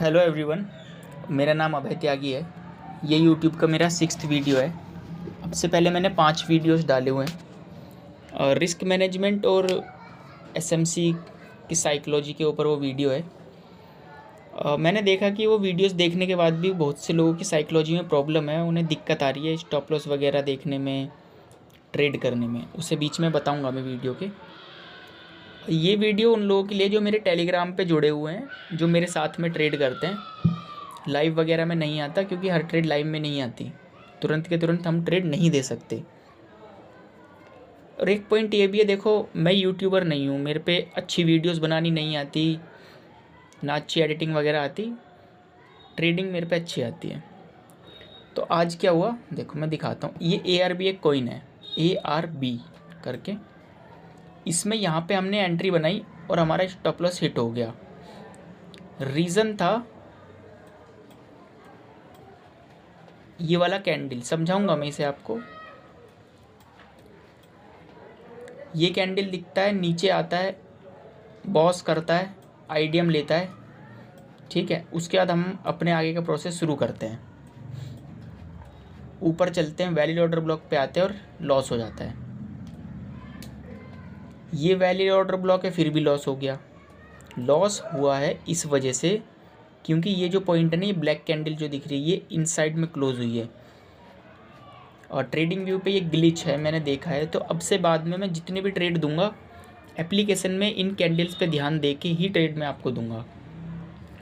Hello everyone, मेरा नाम अभय त्यागी है। ये यूट्यूब का मेरा 6th वीडियो है। अब से पहले मैंने 5 वीडियोस डाले हुए हैं और रिस्क मैनेजमेंट और एसएमसी की साइकोलॉजी के ऊपर वो वीडियो है। मैंने देखा कि वो वीडियोस देखने के बाद भी बहुत से लोगों की साइकोलॉजी में प्रॉब्लम है, उन्हें दिक्कत आ रही है स्टॉप लॉस वगैरह देखने में, ट्रेड करने में। उसे बीच में बताऊँगा मैं वीडियो के। ये वीडियो उन लोगों के लिए जो मेरे टेलीग्राम पे जुड़े हुए हैं, जो मेरे साथ में ट्रेड करते हैं। लाइव वगैरह में नहीं आता क्योंकि हर ट्रेड लाइव में नहीं आती, तुरंत के तुरंत हम ट्रेड नहीं दे सकते। और एक पॉइंट ये भी है, देखो मैं यूट्यूबर नहीं हूँ, मेरे पे अच्छी वीडियोस बनानी नहीं आती, ना अच्छी एडिटिंग वगैरह आती, ट्रेडिंग मेरे पे अच्छी आती है। तो आज क्या हुआ देखो, मैं दिखाता हूँ। ये ARB एक कॉइन है, ARB करके। इसमें यहाँ पे हमने एंट्री बनाई और हमारा स्टॉप लॉस हिट हो गया। रीज़न था ये वाला कैंडल, समझाऊंगा मैं इसे आपको। ये कैंडल दिखता है, नीचे आता है, बॉस करता है, आईडीएम लेता है, ठीक है। उसके बाद हम अपने आगे का प्रोसेस शुरू करते हैं, ऊपर चलते हैं, वैलिड ऑर्डर ब्लॉक पे आते हैं और लॉस हो जाता है। ये वैलिड ऑर्डर ब्लॉक है, फिर भी लॉस हो गया। लॉस हुआ है इस वजह से क्योंकि ये जो पॉइंट है ना, ये ब्लैक कैंडल जो दिख रही है, ये इनसाइड में क्लोज हुई है और ट्रेडिंग व्यू पे ये ग्लिच है, मैंने देखा है। तो अब से बाद में मैं जितने भी ट्रेड दूंगा एप्लीकेशन में इन कैंडल्स पे ध्यान दे के ही ट्रेड में आपको दूंगा।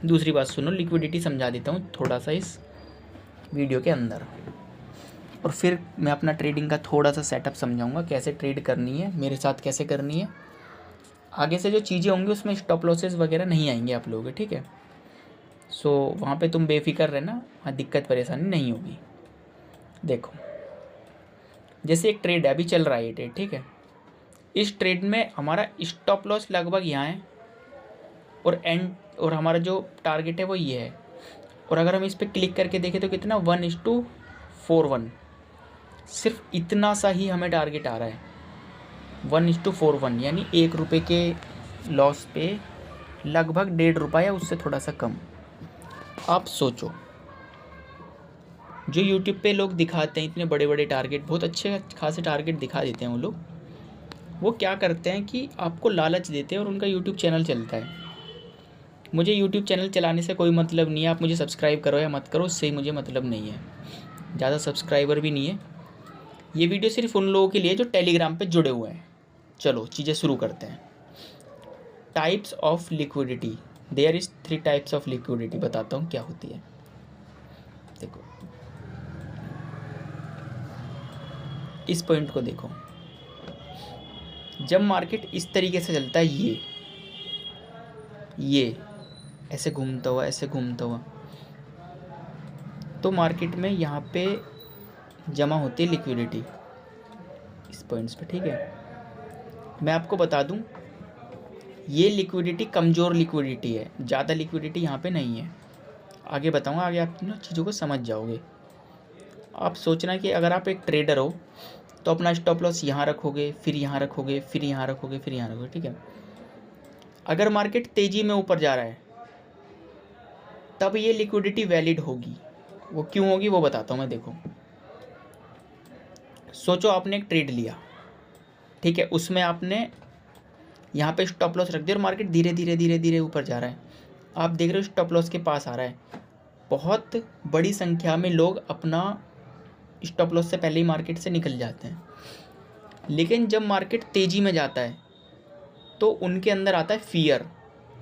दूसरी बात सुनो, लिक्विडिटी समझा देता हूँ थोड़ा सा इस वीडियो के अंदर, और फिर मैं अपना ट्रेडिंग का थोड़ा सा सेटअप समझाऊंगा, कैसे ट्रेड करनी है, मेरे साथ कैसे करनी है। आगे से जो चीज़ें होंगी उसमें स्टॉप लॉसेस वगैरह नहीं आएंगे आप लोगों के, ठीक है। सो वहाँ पे तुम बेफिक्र रहना, वहाँ दिक्कत परेशानी नहीं होगी। देखो जैसे एक ट्रेड है, अभी चल रहा है ये ट्रेड, ठीक है। इस ट्रेड में हमारा स्टॉप लॉस लगभग यहाँ है और हमारा जो टारगेट है वो ये है। और अगर हम इस पर क्लिक करके देखें तो कितना 1:41, सिर्फ इतना सा ही हमें टारगेट आ रहा है, 1:41, यानी ₹1 के लॉस पे लगभग ₹1.5 या उससे थोड़ा सा कम। आप सोचो, जो यूट्यूब पे लोग दिखाते हैं इतने बड़े बड़े टारगेट, बहुत अच्छे खासे टारगेट दिखा देते हैं वो लोग, वो क्या करते हैं कि आपको लालच देते हैं और उनका यूट्यूब चैनल चलता है। मुझे यूट्यूब चैनल चलाने से कोई मतलब नहीं है, आप मुझे सब्सक्राइब करो या मत करो, उससे मुझे मतलब नहीं है, ज़्यादा सब्सक्राइबर भी नहीं है। ये वीडियो सिर्फ उन लोगों के लिए जो टेलीग्राम पे जुड़े हुए हैं। चलो चीज़ें शुरू करते हैं। Types of liquidity, there is 3 types of liquidity, बताता हूँ क्या होती है। देखो इस पॉइंट को देखो, जब मार्केट इस तरीके से चलता है, ये ऐसे घूमता हुआ, ऐसे घूमता हुआ, तो मार्केट में यहाँ पे जमा होती है लिक्विडिटी इस पॉइंट्स पे, ठीक है। मैं आपको बता दूं, ये लिक्विडिटी कमज़ोर लिक्विडिटी है, ज़्यादा लिक्विडिटी यहाँ पे नहीं है। आगे बताऊंगा, आगे आप चीज़ों को समझ जाओगे। आप सोचना कि अगर आप एक ट्रेडर हो तो अपना स्टॉप लॉस यहाँ रखोगे, फिर यहाँ रखोगे, फिर यहाँ रखोगे, फिर यहाँ रखोगे, ठीक है। अगर मार्केट तेज़ी में ऊपर जा रहा है तब ये लिक्विडिटी वैलिड होगी। वो क्यों होगी वो बताता हूँ मैं। देखो सोचो आपने एक ट्रेड लिया, ठीक है, उसमें आपने यहाँ पे स्टॉप लॉस रख दिया और मार्केट धीरे धीरे धीरे धीरे ऊपर जा रहा है। आप देख रहे हो स्टॉप लॉस के पास आ रहा है, बहुत बड़ी संख्या में लोग अपना स्टॉप लॉस से पहले ही मार्केट से निकल जाते हैं। लेकिन जब मार्केट तेज़ी में जाता है तो उनके अंदर आता है फियर।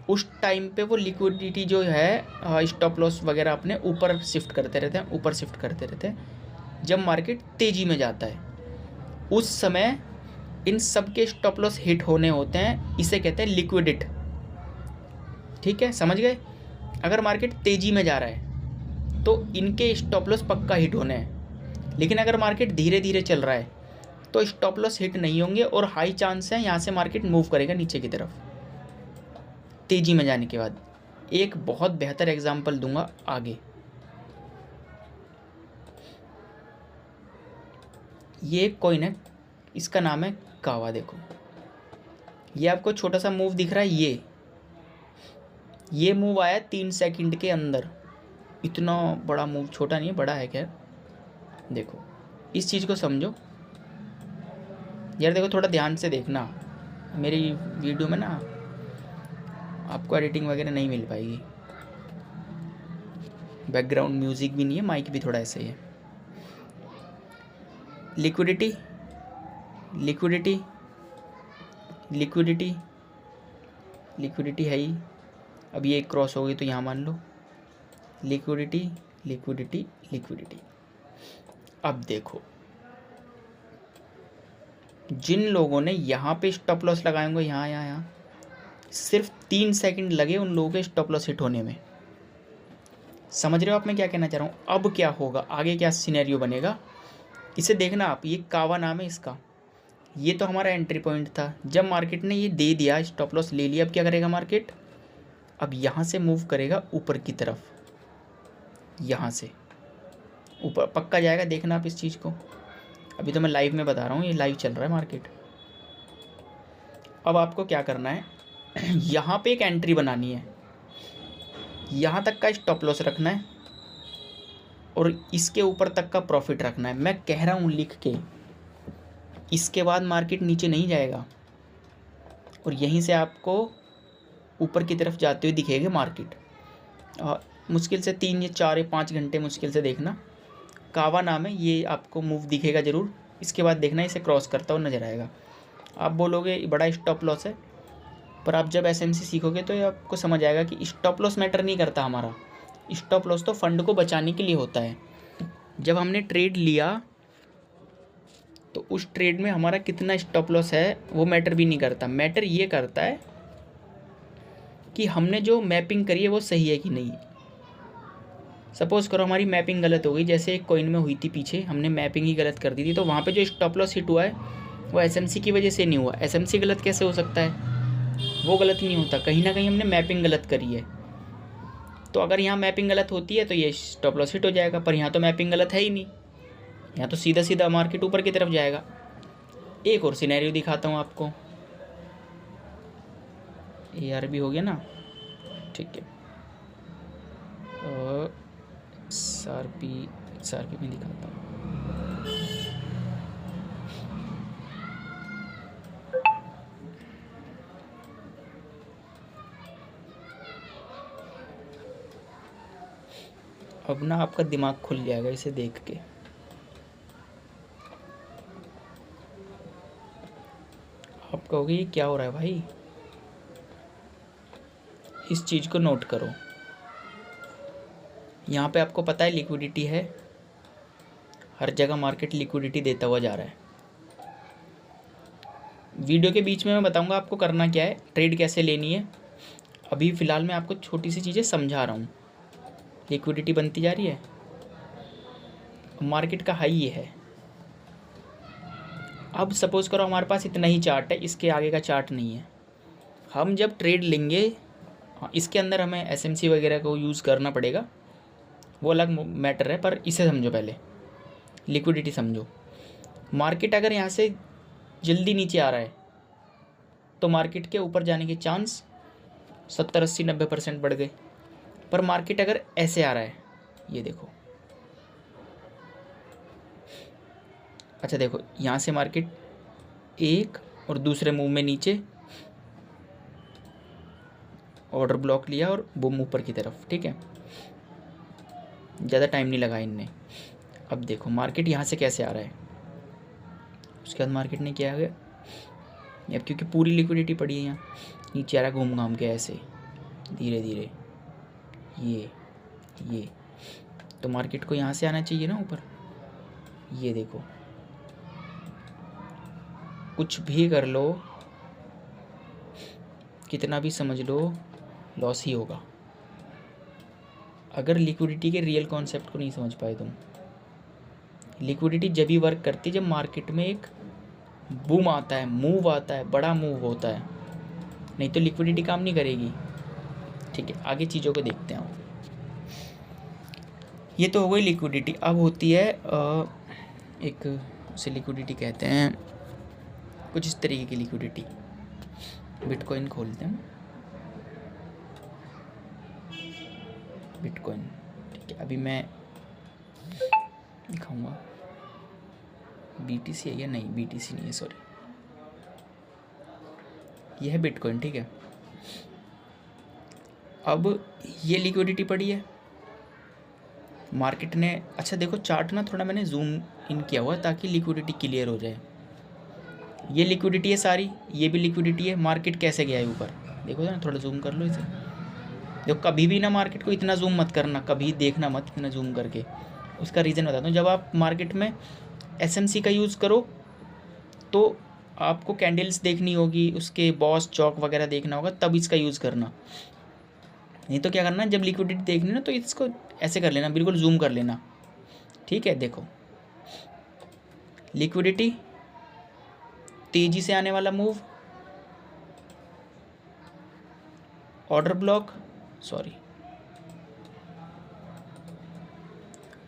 उस टाइम पे वो लिक्विडिटी जो है, स्टॉप लॉस वगैरह अपने ऊपर शिफ्ट करते रहते हैं, ऊपर शिफ्ट करते रहते हैं। जब मार्केट तेज़ी में जाता है उस समय इन सब के स्टॉप लॉस हिट होने होते हैं, इसे कहते हैं लिक्विडिट, ठीक है, समझ गए। अगर मार्केट तेज़ी में जा रहा है तो इनके स्टॉप लॉस पक्का हिट होने हैं। लेकिन अगर मार्केट धीरे धीरे चल रहा है तो स्टॉप लॉस हिट नहीं होंगे और हाई चांस है यहाँ से मार्केट मूव करेगा नीचे की तरफ तेज़ी में जाने के बाद। एक बहुत बेहतर एग्जांपल दूंगा आगे। ये एक कॉइन है, इसका नाम है कावा। देखो ये आपको छोटा सा मूव दिख रहा है, ये मूव आया 3 सेकंड के अंदर, इतना बड़ा मूव, छोटा नहीं है बड़ा है खैर। देखो इस चीज़ को समझो यार, देखो थोड़ा ध्यान से देखना, मेरी वीडियो में ना आपको एडिटिंग वगैरह नहीं मिल पाएगी, बैकग्राउंड म्यूज़िक भी नहीं है, माइक भी थोड़ा ऐसे ही है। लिक्विडिटी लिक्विडिटी लिक्विडिटी लिक्विडिटी है ही, अब ये क्रॉस हो गई तो यहाँ मान लो लिक्विडिटी लिक्विडिटी लिक्विडिटी। अब देखो जिन लोगों ने यहाँ पे स्टॉप लॉस लगाए होंगे, यहाँ यहाँ यहाँ, सिर्फ 3 सेकंड लगे उन लोगों के स्टॉप लॉस हिट होने में। समझ रहे हो आप मैं क्या कहना चाह रहा हूँ? अब क्या होगा, आगे क्या सिनेरियो बनेगा, इसे देखना आप। ये कावा नाम है इसका, ये तो हमारा एंट्री पॉइंट था। जब मार्केट ने ये दे दिया, स्टॉप लॉस ले लिया, अब क्या करेगा मार्केट, अब यहाँ से मूव करेगा ऊपर की तरफ, यहाँ से ऊपर पक्का जाएगा, देखना आप इस चीज़ को। अभी तो मैं लाइव में बता रहा हूँ, ये लाइव चल रहा है मार्केट। अब आपको क्या करना है, यहाँ पे एक एंट्री बनानी है, यहाँ तक का स्टॉप लॉस रखना है और इसके ऊपर तक का प्रॉफिट रखना है। मैं कह रहा हूँ लिख के, इसके बाद मार्केट नीचे नहीं जाएगा और यहीं से आपको ऊपर की तरफ जाते हुए दिखेगी मार्केट। मुश्किल से 3 या 4 या 5 घंटे मुश्किल से देखना, कावा नाम है, ये आपको मूव दिखेगा ज़रूर। इसके बाद देखना इसे क्रॉस करता हुआ नज़र आएगा। आप बोलोगे बड़ा स्टॉप लॉस है, पर आप जब एसएमसी सीखोगे तो ये आपको समझ आएगा कि स्टॉप लॉस मैटर नहीं करता हमारा। स्टॉप लॉस तो फंड को बचाने के लिए होता है। जब हमने ट्रेड लिया तो उस ट्रेड में हमारा कितना स्टॉप लॉस है वो मैटर भी नहीं करता। मैटर ये करता है कि हमने जो मैपिंग करी है वो सही है कि नहीं। सपोज़ करो हमारी मैपिंग गलत हो गई, जैसे एक कॉइन में हुई थी पीछे, हमने मैपिंग ही गलत कर दी थी, तो वहाँ पे जो स्टॉप लॉस हिट हुआ है वो एसएमसी की वजह से नहीं हुआ। एसएमसी गलत कैसे हो सकता है, वो गलत नहीं होता, कहीं ना कहीं हमने मैपिंग गलत करी है। तो अगर यहाँ मैपिंग गलत होती है तो ये स्टॉप लॉस हिट हो जाएगा, पर यहाँ तो मैपिंग गलत है ही नहीं, यहाँ तो सीधा सीधा मार्केट ऊपर की तरफ जाएगा। एक और सिनेरियो दिखाता हूँ आपको, AR भी हो गया ना, ठीक है, और XRP में दिखाता हूँ। अब ना आपका दिमाग खुल जाएगा इसे देख के। आप कहोगे ये क्या हो रहा है भाई, इस चीज़ को नोट करो। यहाँ पे आपको पता है लिक्विडिटी है, हर जगह मार्केट लिक्विडिटी देता हुआ जा रहा है। वीडियो के बीच में मैं बताऊंगा आपको करना क्या है, ट्रेड कैसे लेनी है। अभी फ़िलहाल मैं आपको छोटी सी चीज़ें समझा रहा हूँ। लिक्विडिटी बनती जा रही है, मार्केट का हाई ये है। अब सपोज़ करो हमारे पास इतना ही चार्ट है, इसके आगे का चार्ट नहीं है। हम जब ट्रेड लेंगे, इसके अंदर हमें एसएमसी वगैरह को यूज़ करना पड़ेगा, वो अलग मैटर है, पर इसे समझो पहले, लिक्विडिटी समझो। मार्केट अगर यहाँ से जल्दी नीचे आ रहा है तो मार्केट के ऊपर जाने के चांस 70, 80, 90% बढ़ गए। पर मार्केट अगर ऐसे आ रहा है, ये देखो, अच्छा देखो, यहाँ से मार्केट एक और दूसरे मूव में नीचे ऑर्डर ब्लॉक लिया और बूम ऊपर की तरफ, ठीक है, ज़्यादा टाइम नहीं लगा इनने। अब देखो मार्केट यहाँ से कैसे आ रहा है, उसके बाद मार्केट ने क्या किया, अब क्योंकि पूरी लिक्विडिटी पड़ी है यहाँ, नीचे आ रहा है घूम घाम के ऐसे धीरे धीरे, ये तो मार्केट को यहाँ से आना चाहिए ना ऊपर। ये देखो, कुछ भी कर लो, कितना भी समझ लो, लॉस ही होगा अगर लिक्विडिटी के रियल कॉन्सेप्ट को नहीं समझ पाए तुम। लिक्विडिटी जब ही वर्क करती है जब मार्केट में एक बूम आता है, मूव आता है, बड़ा मूव होता है, नहीं तो लिक्विडिटी काम नहीं करेगी। ठीक है, आगे चीज़ों को देखते हैं। ये तो हो गई लिक्विडिटी। अब होती है एक, उसे लिक्विडिटी कहते हैं कुछ इस तरीके की लिक्विडिटी। बिटकॉइन खोलते हैं, बिटकॉइन। ठीक है, अभी मैं दिखाऊंगा। BTC है या नहीं, BTC नहीं है, सॉरी, ये है बिटकॉइन। ठीक है, अब ये लिक्विडिटी पड़ी है मार्केट ने। अच्छा देखो चार्ट ना, थोड़ा मैंने जूम इन किया हुआ है ताकि लिक्विडिटी क्लियर हो जाए। ये लिक्विडिटी है सारी, ये भी लिक्विडिटी है। मार्केट कैसे गया है ऊपर, देखो ना, थोड़ा जूम कर लो इसे। देखो कभी भी ना मार्केट को इतना जूम मत करना, कभी देखना मत इतना जूम करके। उसका रीज़न बताता हूँ। जब आप मार्केट में SMC का यूज़ करो तो आपको कैंडल्स देखनी होगी, उसके बॉस चौक वगैरह देखना होगा, तब इसका यूज़ करना। नहीं तो क्या करना, जब लिक्विडिटी देखनी ना तो इसको ऐसे कर लेना, बिल्कुल जूम कर लेना। ठीक है, देखो लिक्विडिटी, तेजी से आने वाला मूव, ऑर्डर ब्लॉक, सॉरी,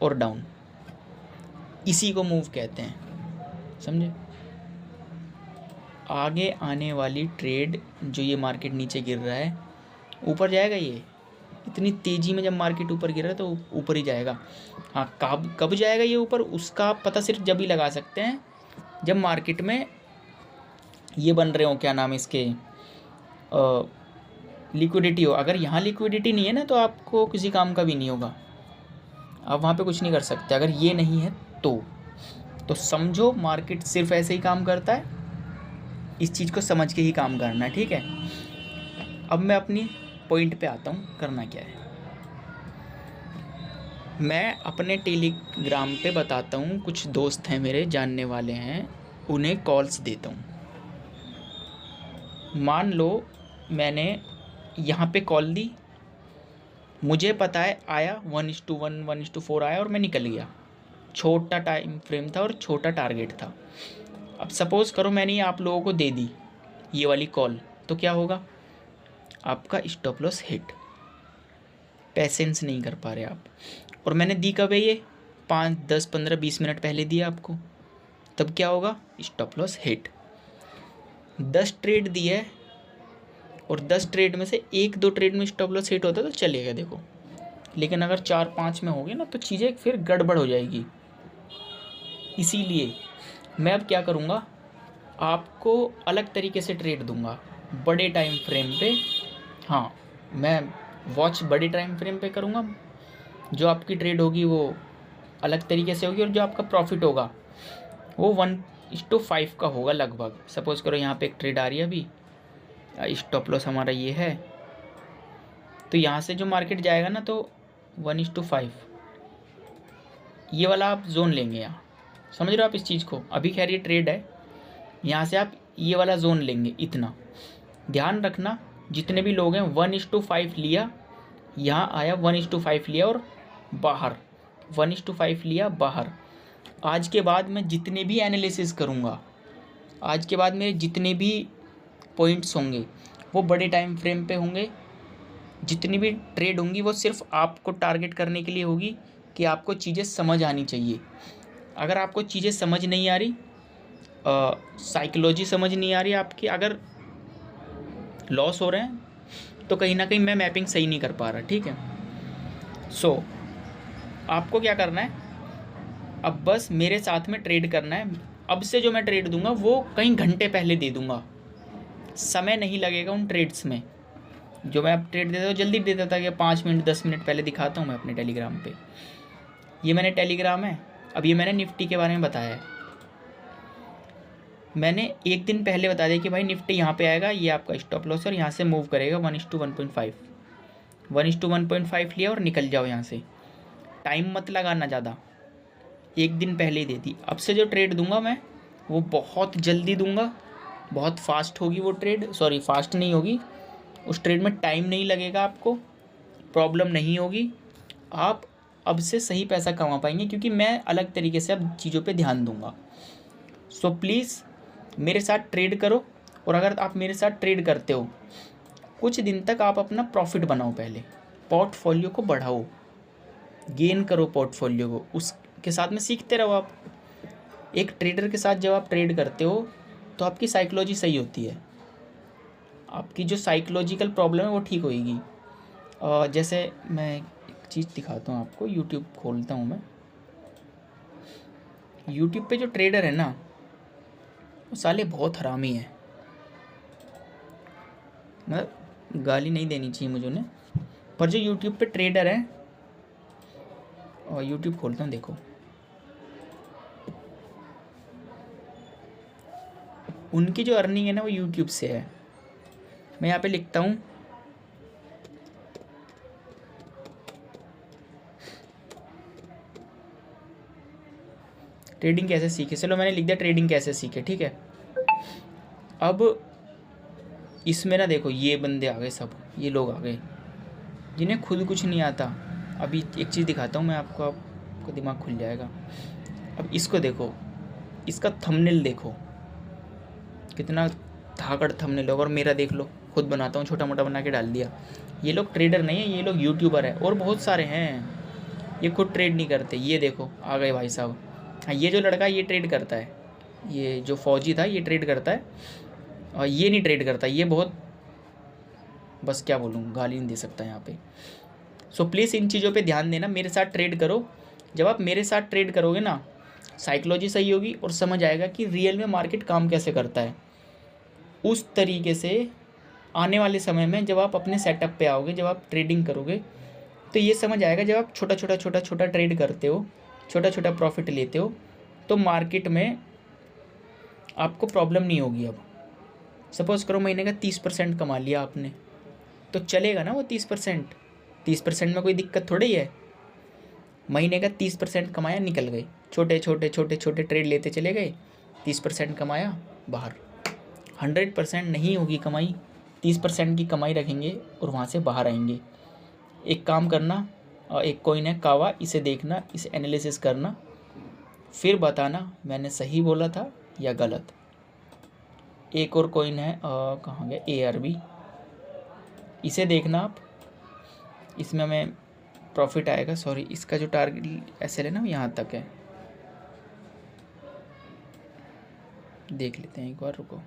और डाउन, इसी को मूव कहते हैं, समझे। आगे आने वाली ट्रेड, जो ये मार्केट नीचे गिर रहा है, ऊपर जाएगा। ये इतनी तेज़ी में जब मार्केट ऊपर गिर रहा है तो ऊपर ही जाएगा। हाँ, कब जाएगा ये ऊपर, उसका आप पता सिर्फ जब ही लगा सकते हैं जब मार्केट में ये बन रहे हो, क्या नाम है इसके, लिक्विडिटी हो। अगर यहाँ लिक्विडिटी नहीं है ना तो आपको किसी काम का भी नहीं होगा, आप वहाँ पे कुछ नहीं कर सकते अगर ये नहीं है तो समझो मार्केट सिर्फ ऐसे ही काम करता है। इस चीज़ को समझ के ही काम करना है। ठीक है, अब मैं अपनी पॉइंट पे आता हूँ। करना क्या है, मैं अपने टेलीग्राम पे बताता हूँ, कुछ दोस्त हैं मेरे जानने वाले हैं, उन्हें कॉल्स देता हूँ। मान लो मैंने यहाँ पे कॉल दी, मुझे पता है आया 1:1, 1:4 आया और मैं निकल गया। छोटा टाइम फ्रेम था और छोटा टारगेट था। अब सपोज़ करो मैंने आप लोगों को दे दी ये वाली कॉल, तो क्या होगा, आपका स्टॉप लॉस हिट। पेशेंस नहीं कर पा रहे आप। और मैंने दी कब है ये, 5, 10, 15, 20 मिनट पहले दिया आपको, तब क्या होगा, स्टॉप लॉस हिट। 10 ट्रेड दी है और 10 ट्रेड में से 1-2 ट्रेड में स्टॉप लॉस हिट होता है तो चलेगा देखो। लेकिन अगर 4-5 में होगी ना तो चीज़ें फिर गड़बड़ हो जाएगी। इसीलिए मैं अब क्या करूँगा, आपको अलग तरीके से ट्रेड दूंगा, बड़े टाइम फ्रेम पे। हाँ, मैं वॉच बड़े टाइम फ्रेम पे करूँगा। जो आपकी ट्रेड होगी वो अलग तरीके से होगी और जो आपका प्रॉफिट होगा वो 1:5 का होगा लगभग। सपोज़ करो यहाँ पे एक ट्रेड आ रही है, अभी स्टॉप लॉस हमारा ये है, तो यहाँ से जो मार्केट जाएगा ना तो 1:5 ये वाला आप जोन लेंगे। यहाँ समझ रहे हो आप इस चीज़ को। अभी खैर ये ट्रेड है, यहाँ से आप ये वाला जोन लेंगे। इतना ध्यान रखना, जितने भी लोग हैं 1:5 लिया, यहाँ आया 1:5 लिया और बाहर 1:5 लिया बाहर। आज के बाद मैं जितने भी एनालिसिस करूँगा, आज के बाद मेरे जितने भी पॉइंट्स होंगे वो बड़े टाइम फ्रेम पे होंगे। जितनी भी ट्रेड होंगी वो सिर्फ आपको टारगेट करने के लिए होगी कि आपको चीज़ें समझ आनी चाहिए। अगर आपको चीज़ें समझ नहीं आ रही, साइकोलॉजी समझ नहीं आ रही आपकी, अगर लॉस हो रहे हैं तो कहीं ना कहीं मैं मैपिंग सही नहीं कर पा रहा। ठीक है, सो आपको क्या करना है, अब बस मेरे साथ में ट्रेड करना है। अब से जो मैं ट्रेड दूंगा वो कई घंटे पहले दे दूंगा, समय नहीं लगेगा उन ट्रेड्स में। जो मैं अब ट्रेड देता हूँ जल्दी दे देता कि 5 मिनट 10 मिनट पहले दिखाता हूँ मैं अपने टेलीग्राम पे। ये मैंने टेलीग्राम है। अब ये मैंने निफ्टी के बारे में बताया है, मैंने एक दिन पहले बता दिया कि भाई निफ्टी यहाँ पे आएगा, ये आपका स्टॉप लॉस और यहाँ से मूव करेगा 1:1.5। 1:1.5 लिया और निकल जाओ यहाँ से। टाइम मत लगाना ज़्यादा, एक दिन पहले ही दे दी। अब से जो ट्रेड दूंगा मैं वो बहुत जल्दी दूंगा, बहुत फास्ट होगी वो ट्रेड। सॉरी, फास्ट नहीं होगी, उस ट्रेड में टाइम नहीं लगेगा, आपको प्रॉब्लम नहीं होगी। आप अब से सही पैसा कमा पाएंगे क्योंकि मैं अलग तरीके से अब चीज़ों पे ध्यान दूंगा। सो प्लीज़ मेरे साथ ट्रेड करो। और अगर आप मेरे साथ ट्रेड करते हो कुछ दिन तक, आप अपना प्रॉफिट बनाओ, पहले पोर्टफोलियो को बढ़ाओ, गेन करो पोर्टफोलियो को, उसके साथ में सीखते रहो। आप एक ट्रेडर के साथ जब आप ट्रेड करते हो तो आपकी साइकोलॉजी सही होती है, आपकी जो साइकोलॉजिकल प्रॉब्लम है वो ठीक होएगी। जैसे मैं चीज़ दिखाता हूँ आपको। यूट्यूब खोलता हूँ मैं। यूट्यूब पे जो ट्रेडर है ना, वो साले बहुत हरामी है। मतलब गाली नहीं देनी चाहिए मुझे उन्हें, पर जो यूट्यूब पे ट्रेडर है, और यूट्यूब खोलता हूँ, देखो उनकी जो अर्निंग है ना वो यूट्यूब से है। मैं यहाँ पे लिखता हूँ ट्रेडिंग कैसे सीखे। चलो मैंने लिख दिया ट्रेडिंग कैसे सीखे, ठीक है। अब इसमें ना देखो ये बंदे आ गए, सब ये लोग आ गए जिन्हें खुद कुछ नहीं आता। अभी एक चीज़ दिखाता हूँ मैं आपको, आपको दिमाग खुल जाएगा। अब इसको देखो, इसका थंबनेल देखो, कितना धाकड़ थंबनेल है। और मेरा देख लो, खुद बनाता हूँ, छोटा मोटा बना के डाल दिया। ये लोग ट्रेडर नहीं है, ये लोग यूट्यूबर है, और बहुत सारे हैं। ये खुद ट्रेड नहीं करते। ये देखो आ गए भाई साहब। हाँ, ये जो लड़का ये ट्रेड करता है, ये जो फौजी था ये ट्रेड करता है, और ये नहीं ट्रेड करता। ये बहुत, बस क्या बोलूँ, गाली नहीं दे सकता यहाँ पे। सो प्लीज़ इन चीज़ों पे ध्यान देना, मेरे साथ ट्रेड करो। जब आप मेरे साथ ट्रेड करोगे ना, साइकोलॉजी सही होगी और समझ आएगा कि रियल में मार्केट काम कैसे करता है। उस तरीके से आने वाले समय में जब आप अपने सेटअप पे आओगे, जब आप ट्रेडिंग करोगे, तो ये समझ आएगा। जब आप छोटा छोटा ट्रेड करते हो, छोटा छोटा प्रॉफिट लेते हो, तो मार्केट में आपको प्रॉब्लम नहीं होगी। अब सपोज़ करो महीने का 30% कमा लिया आपने, तो चलेगा ना वो 30%। 30% में कोई दिक्कत थोड़ी है। महीने का 30% कमाया, निकल गए। छोटे छोटे ट्रेड लेते चले गए, 30% कमाया, बाहर। 100% नहीं होगी कमाई, 30% की कमाई रखेंगे और वहाँ से बाहर आएंगे। एक काम करना, और एक कॉइन है कावा, इसे देखना, इसे एनालिसिस करना, फिर बताना मैंने सही बोला था या गलत। एक और कॉइन है, कहाँ गया, ARB, इसे देखना आप, इसमें हमें प्रॉफिट आएगा। सॉरी, इसका जो टारगेट SL है ना, यहाँ तक है। देख लेते हैं एक बार, रुको,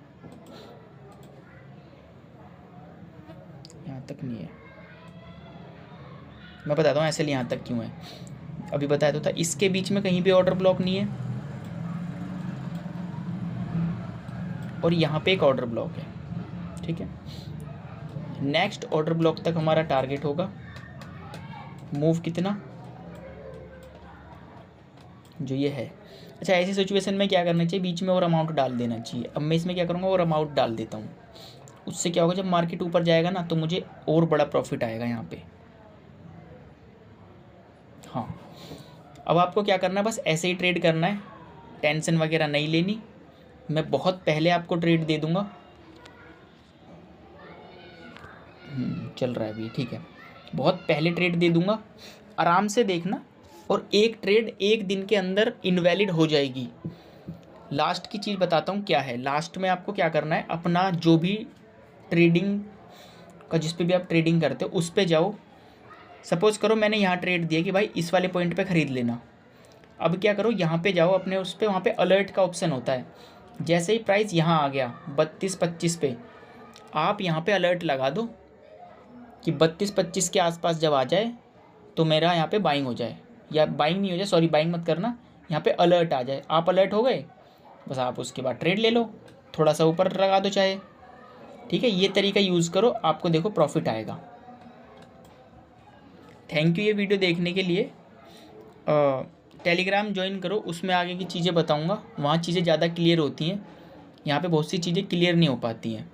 यहाँ तक नहीं है। मैं बताता हूँ SL यहाँ तक क्यों है, अभी बताया तो था। इसके बीच में कहीं भी ऑर्डर ब्लॉक नहीं है, और यहाँ पे एक ऑर्डर ब्लॉक है, ठीक है। नेक्स्ट ऑर्डर ब्लॉक तक हमारा टारगेट होगा। मूव कितना, जो ये है। अच्छा, ऐसी सिचुएशन में क्या करना चाहिए, बीच में और अमाउंट डाल देना चाहिए। अब मैं इसमें क्या करूँगा, और अमाउंट डाल देता हूँ। उससे क्या होगा, जब मार्केट ऊपर जाएगा ना, तो मुझे और बड़ा प्रॉफिट आएगा यहाँ पे। हाँ, अब आपको क्या करना है, बस ऐसे ही ट्रेड करना है, टेंशन वगैरह नहीं लेनी। मैं बहुत पहले आपको ट्रेड दे दूँगा। चल रहा है अभी, ठीक है, बहुत पहले ट्रेड दे दूँगा, आराम से देखना। और एक ट्रेड एक दिन के अंदर इनवैलिड हो जाएगी। लास्ट की चीज़ बताता हूँ क्या है। लास्ट में आपको क्या करना है, अपना जो भी ट्रेडिंग का, जिस पे भी आप ट्रेडिंग करते हो, उस पे जाओ। सपोज़ करो मैंने यहाँ ट्रेड दिया कि भाई इस वाले पॉइंट पे ख़रीद लेना। अब क्या करो, यहाँ पे जाओ अपने उस पर, वहाँ पे अलर्ट का ऑप्शन होता है। जैसे ही प्राइस यहाँ आ गया 32-25 पे, आप यहाँ पे अलर्ट लगा दो कि 32-25 के आसपास जब आ जाए तो मेरा यहाँ पे बाइंग हो जाए, या बाइंग नहीं हो जाए, सॉरी बाइंग मत करना, यहाँ पे अलर्ट आ जाए। आप अलर्ट हो गए, बस आप उसके बाद ट्रेड ले लो, थोड़ा सा ऊपर लगा दो चाहे, ठीक है। ये तरीका यूज़ करो, आपको देखो प्रॉफिट आएगा। थैंक यू ये वीडियो देखने के लिए। टेलीग्राम ज्वाइन करो, उसमें आगे की चीज़ें बताऊँगा, वहाँ चीज़ें ज़्यादा क्लियर होती हैं। यहाँ पे बहुत सी चीज़ें क्लियर नहीं हो पाती हैं।